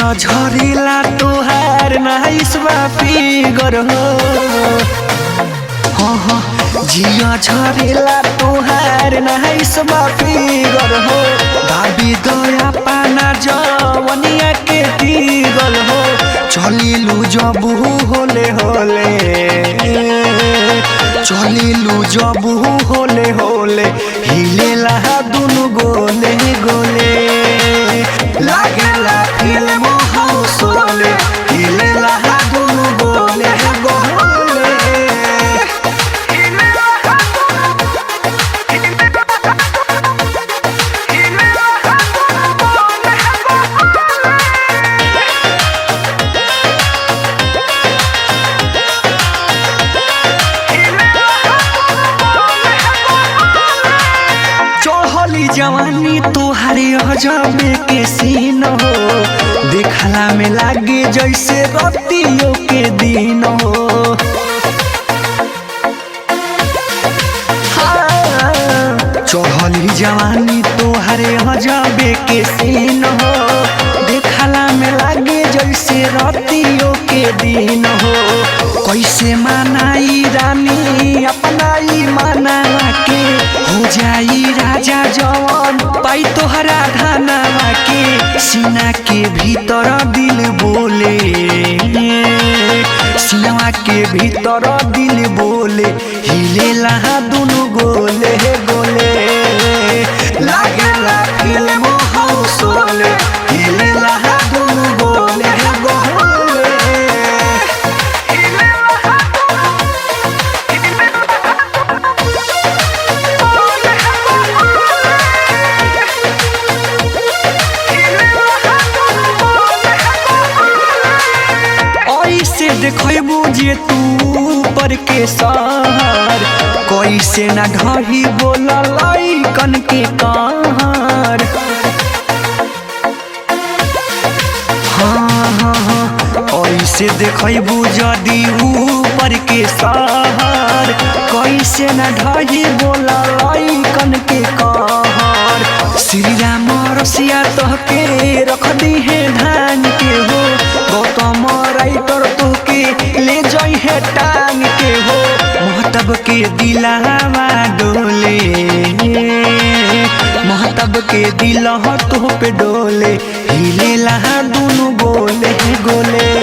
जिया झरेला तोहार नाइस बा फिगर हो। हाँ हाँ जिया झरेला तोहार नाइस बा फिगर हो। भाभी दया पाना जवनिया के दिगल हो। चलिलू जबू होले होले चलिलू जबू होले होले हिलेला दुनु गोले गोले लागेला फिल्म हाउस वाले हिलेला दुनु गोले गोले। जवानी तोहारे अजबे के सीन हो। देखला में लागे जैसे रतियों के दिन हो। चढ़ली जवानी तोहारे अजबे के सीन हो। देखला में लागे जैसे रतियों के दिन हो। कैसे मनाई रानी अपनाई मना के हो जाई राजा जवान पाई तोहरा धनवा के। सीना के भीतर दिल बोले सीनवा के भीतर दिल बोले हिलेला दुनु गोले गोले लागेला फिल्म हाउस वाले हिलेला दुनु गोले गोले। कैसे देखबू जे तू पर के सहर कैसे न ढही बोला लइकन के कहर। हाँ हाँ हाँ ऐसे देखबू जदी ऊपर के सहर कैसे न ढही बोला लइकन के कहर। श्री राम रसिया तोहके रख दी है धान के हो। गौतम राइटर तोहके ले जाई है टांग के हो। महतब के दिलवा डोले महतब के दिल तोह पे डोले हिलेला दुनु गोले गोले।